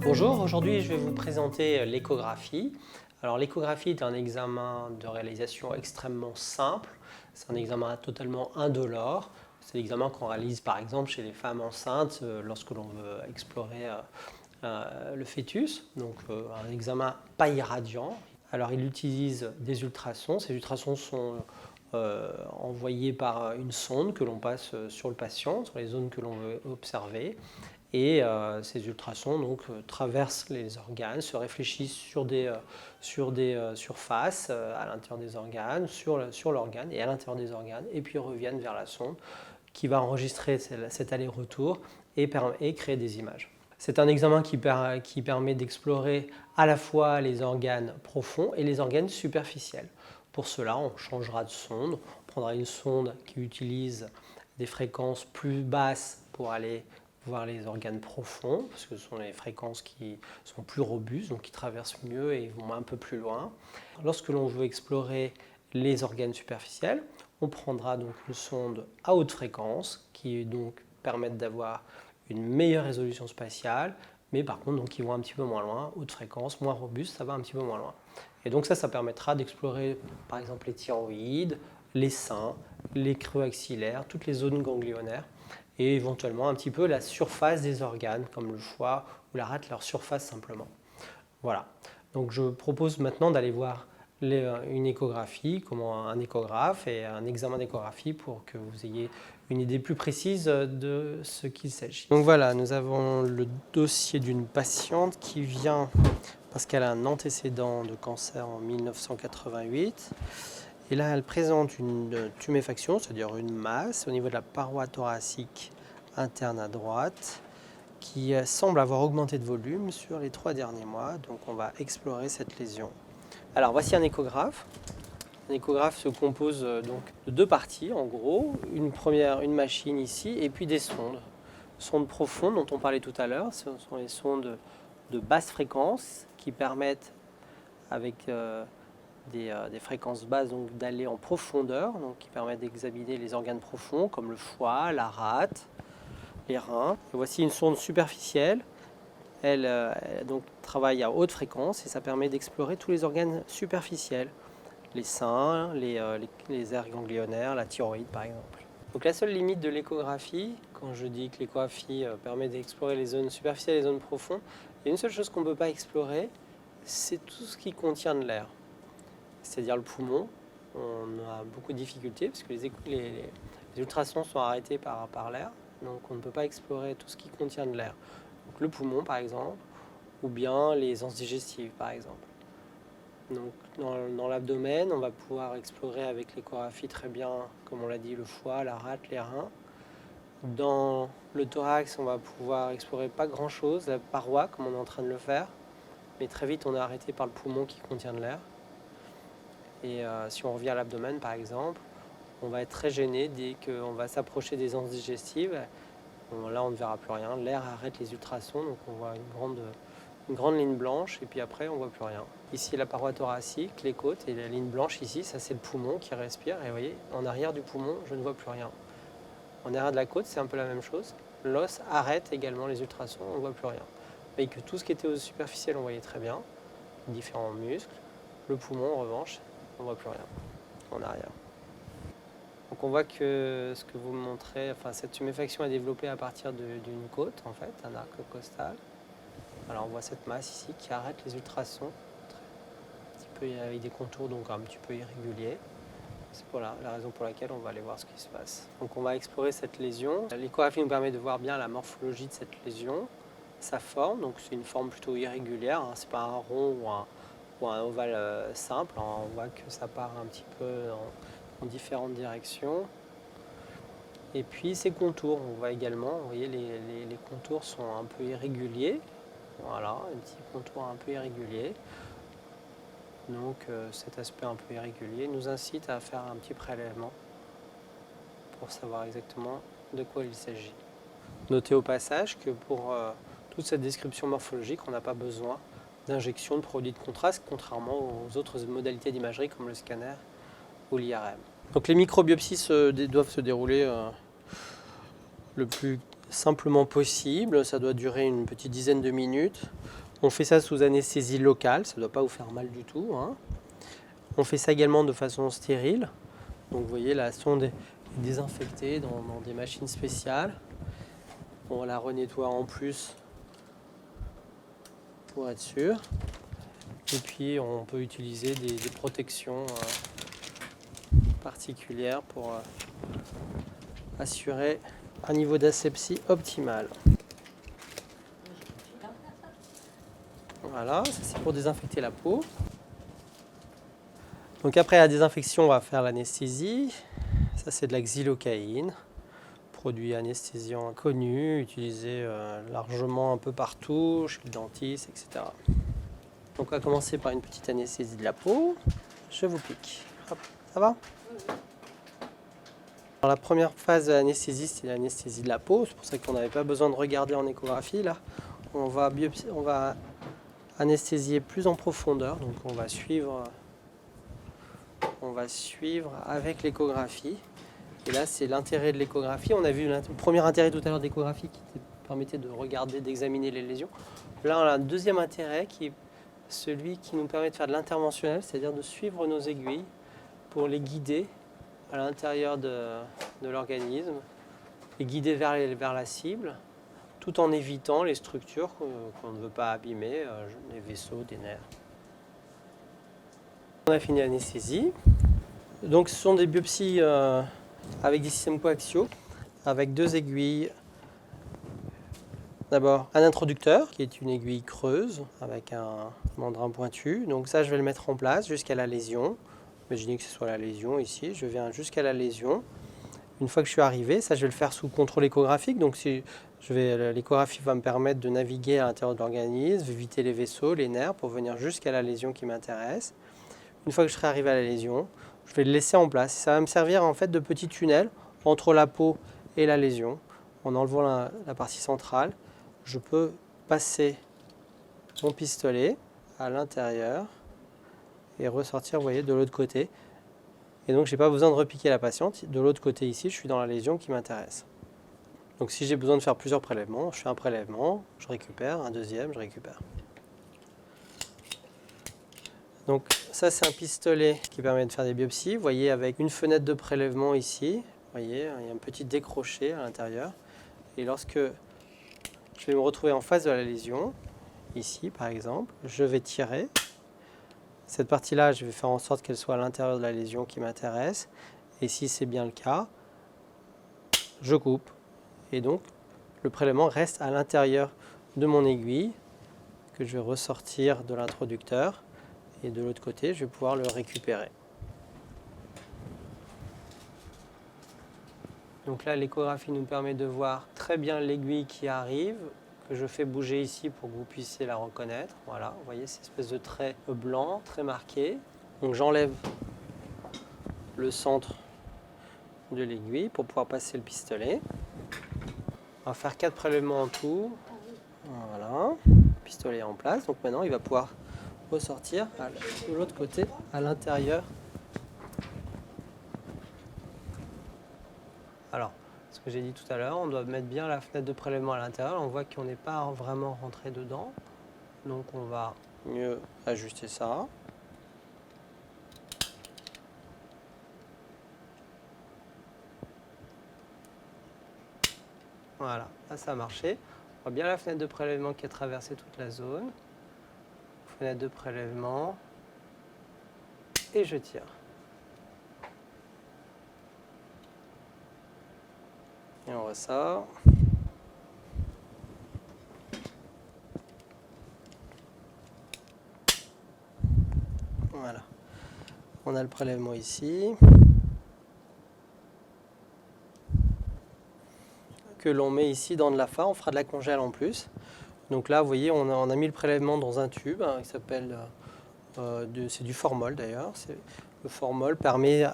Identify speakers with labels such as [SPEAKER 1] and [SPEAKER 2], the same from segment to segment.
[SPEAKER 1] Bonjour, aujourd'hui je vais vous présenter l'échographie. Alors l'échographie est un examen de réalisation extrêmement simple, c'est un examen totalement indolore. C'est l'examen qu'on réalise par exemple chez les femmes enceintes lorsque l'on veut explorer le fœtus, donc un examen pas irradiant. Alors il utilise des ultrasons, ces ultrasons sont envoyés par une sonde que l'on passe sur le patient, sur les zones que l'on veut observer. Et ces ultrasons donc, traversent les organes, se réfléchissent sur des surfaces à l'intérieur des organes, sur l'organe et à l'intérieur des organes, et puis reviennent vers la sonde qui va enregistrer cet aller-retour et créer des images. C'est un examen qui permet d'explorer à la fois les organes profonds et les organes superficiels. Pour cela, on changera de sonde, on prendra une sonde qui utilise des fréquences plus basses pour aller voir les organes profonds, parce que ce sont les fréquences qui sont plus robustes, donc qui traversent mieux et vont un peu plus loin. Lorsque l'on veut explorer les organes superficiels, on prendra donc une sonde à haute fréquence, qui donc permettent d'avoir une meilleure résolution spatiale, mais par contre donc, qui vont un petit peu moins loin, haute fréquence, moins robuste, ça va un petit peu moins loin. Et donc ça permettra d'explorer par exemple les thyroïdes, les seins, les creux axillaires, toutes les zones ganglionnaires, et éventuellement un petit peu la surface des organes, comme le foie ou la rate, leur surface simplement. Voilà. Donc je propose maintenant d'aller voir une échographie, comment un échographe et un examen d'échographie pour que vous ayez une idée plus précise de ce qu'il s'agit. Donc voilà, nous avons le dossier d'une patiente qui vient parce qu'elle a un antécédent de cancer en 1988. Et là, elle présente une tuméfaction, c'est-à-dire une masse au niveau de la paroi thoracique interne à droite, qui semble avoir augmenté de volume sur les 3 derniers mois. Donc on va explorer cette lésion. Alors voici un échographe. Un échographe se compose donc de 2 parties en gros, une machine ici et puis des sondes. Sondes profondes dont on parlait tout à l'heure, ce sont les sondes de basse fréquence qui permettent avec des fréquences basses d'aller en profondeur, donc qui permettent d'examiner les organes profonds comme le foie, la rate, les reins. Et voici une sonde superficielle. Elle donc travaille à haute fréquence et ça permet d'explorer tous les organes superficiels, les seins, les aires ganglionnaires, la thyroïde par exemple. Donc la seule limite de l'échographie, quand je dis que l'échographie permet d'explorer les zones superficielles et les zones profondes, il y a une seule chose qu'on ne peut pas explorer, c'est tout ce qui contient de l'air. C'est-à-dire le poumon. On a beaucoup de difficultés parce que les ultrasons sont arrêtés par l'air, donc on ne peut pas explorer tout ce qui contient de l'air. Donc le poumon par exemple, ou bien les anses digestives par exemple. Donc dans l'abdomen, on va pouvoir explorer avec l'échographie très bien, comme on l'a dit, le foie, la rate, les reins. Dans le thorax, on va pouvoir explorer pas grand-chose, la paroi comme on est en train de le faire, mais très vite on est arrêté par le poumon qui contient de l'air. Et si on revient à l'abdomen par exemple, on va être très gêné dès qu'on va s'approcher des anses digestives. Bon, là on ne verra plus rien, l'air arrête les ultrasons, donc on voit une grande ligne blanche et puis après on ne voit plus rien. Ici la paroi thoracique, les côtes et la ligne blanche ici, ça c'est le poumon qui respire. Et vous voyez, en arrière du poumon, je ne vois plus rien. En arrière de la côte, c'est un peu la même chose. L'os arrête également les ultrasons, on ne voit plus rien. Vous voyez que tout ce qui était au superficiel, on voyait très bien, différents muscles. Le poumon, en revanche, on ne voit plus rien en arrière. Donc on voit que ce que vous me montrez, enfin cette tuméfaction est développée à partir d'une côte, en fait, un arc costal. Alors on voit cette masse ici qui arrête les ultrasons, un petit peu avec des contours donc un petit peu irréguliers. C'est la raison pour laquelle on va aller voir ce qui se passe. Donc on va explorer cette lésion. L'échographie nous permet de voir bien la morphologie de cette lésion, sa forme, donc c'est une forme plutôt irrégulière, hein. C'est pas un rond ou un ovale simple, hein. On voit que ça part un petit peu en différentes directions. Et puis ces contours, on voit également, vous voyez les contours sont un peu irréguliers. Voilà, un petit contour un peu irrégulier. Donc cet aspect un peu irrégulier nous incite à faire un petit prélèvement pour savoir exactement de quoi il s'agit. Notez au passage que pour toute cette description morphologique, on n'a pas besoin d'injection de produits de contraste, contrairement aux autres modalités d'imagerie comme le scanner ou l'IRM. Donc les microbiopsies doivent se dérouler le plus simplement possible. Ça doit durer une petite dizaine de minutes. On fait ça sous anesthésie locale, ça ne doit pas vous faire mal du tout, hein. On fait ça également de façon stérile. Donc vous voyez, la sonde est désinfectée dans des machines spéciales. On la renettoie en plus pour être sûr. Et puis on peut utiliser des protections particulières pour assurer un niveau d'asepsie optimal. Voilà, ça c'est pour désinfecter la peau. Donc après la désinfection, on va faire l'anesthésie. Ça c'est de la xylocaïne, produit anesthésiant connu, utilisé largement un peu partout, chez le dentiste, etc. Donc on va commencer par une petite anesthésie de la peau. Je vous pique. Hop, ça va ? Alors, la première phase de l'anesthésie, c'est l'anesthésie de la peau. C'est pour ça qu'on n'avait pas besoin de regarder en échographie. Là, on va anesthésier plus en profondeur. Donc on va suivre avec l'échographie. Et là, c'est l'intérêt de l'échographie. On a vu le premier intérêt tout à l'heure de l'échographie qui permettait de regarder, d'examiner les lésions. Là, on a un deuxième intérêt qui est celui qui nous permet de faire de l'interventionnel, c'est-à-dire de suivre nos aiguilles pour les guider à l'intérieur de l'organisme, les guider vers la cible, tout en évitant les structures qu'on ne veut pas abîmer, les vaisseaux, des nerfs. On a fini l'anesthésie. Donc ce sont des biopsies avec des systèmes coaxiaux, avec deux aiguilles. D'abord un introducteur qui est une aiguille creuse avec un mandrin pointu. Donc ça je vais le mettre en place jusqu'à la lésion. Imaginez que ce soit la lésion ici, je viens jusqu'à la lésion. Une fois que je suis arrivé, ça je vais le faire sous contrôle échographique. Donc l'échographie va me permettre de naviguer à l'intérieur de l'organisme, éviter les vaisseaux, les nerfs pour venir jusqu'à la lésion qui m'intéresse. Une fois que je serai arrivé à la lésion, je vais le laisser en place. Ça va me servir en fait de petit tunnel entre la peau et la lésion. En enlevant la partie centrale, je peux passer mon pistolet à l'intérieur et ressortir, vous voyez, de l'autre côté. Et donc, je n'ai pas besoin de repiquer la patiente. De l'autre côté ici, je suis dans la lésion qui m'intéresse. Donc, si j'ai besoin de faire plusieurs prélèvements, je fais un prélèvement, je récupère, un deuxième, je récupère. Donc, ça, c'est un pistolet qui permet de faire des biopsies. Vous voyez, avec une fenêtre de prélèvement ici, vous voyez, il y a un petit décroché à l'intérieur. Et lorsque je vais me retrouver en face de la lésion, ici par exemple, je vais tirer. Cette partie-là, je vais faire en sorte qu'elle soit à l'intérieur de la lésion qui m'intéresse. Et si c'est bien le cas, je coupe. Et donc, le prélèvement reste à l'intérieur de mon aiguille que je vais ressortir de l'introducteur. Et de l'autre côté, je vais pouvoir le récupérer. Donc là, l'échographie nous permet de voir très bien l'aiguille qui arrive, que je fais bouger ici pour que vous puissiez la reconnaître. Voilà, vous voyez cette espèce de trait blanc, très marqué. Donc j'enlève le centre de l'aiguille pour pouvoir passer le pistolet. On va faire 4 prélèvements en tout. Voilà, le pistolet est en place. Donc maintenant, il va pouvoir ressortir de l'autre côté, à l'intérieur. Alors, ce que j'ai dit tout à l'heure, on doit mettre bien la fenêtre de prélèvement à l'intérieur. On voit qu'on n'est pas vraiment rentré dedans. Donc on va mieux ajuster ça. Voilà, là ça a marché. On voit bien la fenêtre de prélèvement qui a traversé toute la zone. Fenêtre de prélèvement. Et je tire. Et on ressort. Voilà. On a le prélèvement ici. Que l'on met ici dans de la FA. On fera de la congèle en plus. Donc là, vous voyez, on a mis le prélèvement dans un tube qui s'appelle... c'est du formol d'ailleurs. Le formol permet...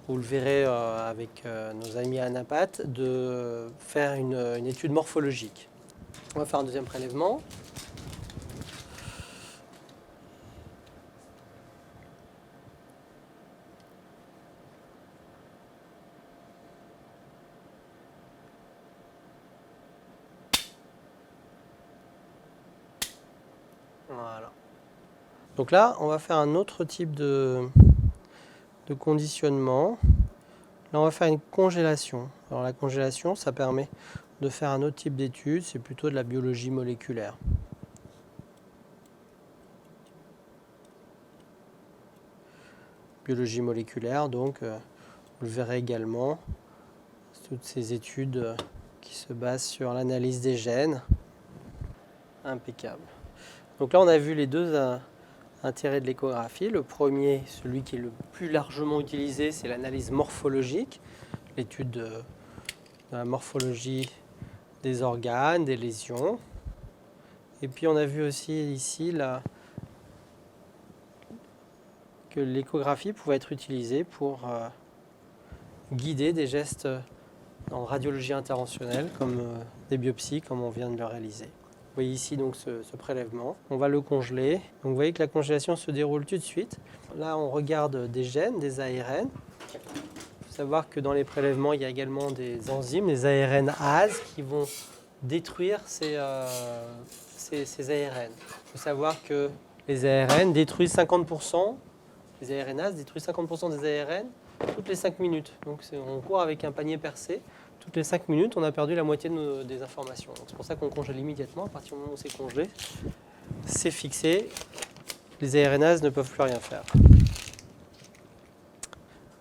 [SPEAKER 1] Vous le verrez avec nos amis à Anapat, de faire une étude morphologique. On va faire un deuxième prélèvement. Voilà. Donc là, on va faire un autre type de conditionnement. Là, on va faire une congélation. Alors la congélation, ça permet de faire un autre type d'étude, c'est plutôt de la biologie moléculaire. Biologie moléculaire, donc vous le verrez également, toutes ces études qui se basent sur l'analyse des gènes. Impeccable. Donc là, on a vu les deux intérêts de l'échographie. Le premier, celui qui est le plus largement utilisé, c'est l'analyse morphologique, l'étude de la morphologie des organes, des lésions. Et puis on a vu aussi ici que l'échographie pouvait être utilisée pour guider des gestes en radiologie interventionnelle, comme des biopsies, comme on vient de le réaliser. Vous voyez ici donc ce prélèvement. On va le congeler. Donc vous voyez que la congélation se déroule tout de suite. Là, on regarde des gènes, des ARN. Il faut savoir que dans les prélèvements, il y a également des enzymes, les ARNases, qui vont détruire ces ARN. Il faut savoir que les ARN détruisent 50%, les ARNases détruisent 50% des ARN toutes les 5 minutes. Donc on court avec un panier percé. Toutes les 5 minutes, on a perdu la moitié des informations. C'est pour ça qu'on congèle immédiatement. À partir du moment où c'est congelé, c'est fixé. Les ARNases ne peuvent plus rien faire.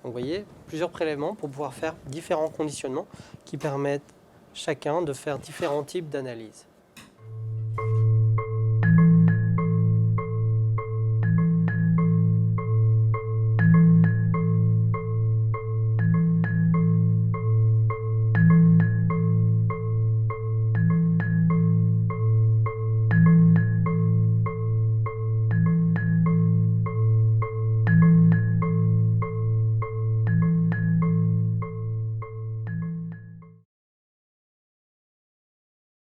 [SPEAKER 1] Donc vous voyez, plusieurs prélèvements pour pouvoir faire différents conditionnements qui permettent chacun de faire différents types d'analyses.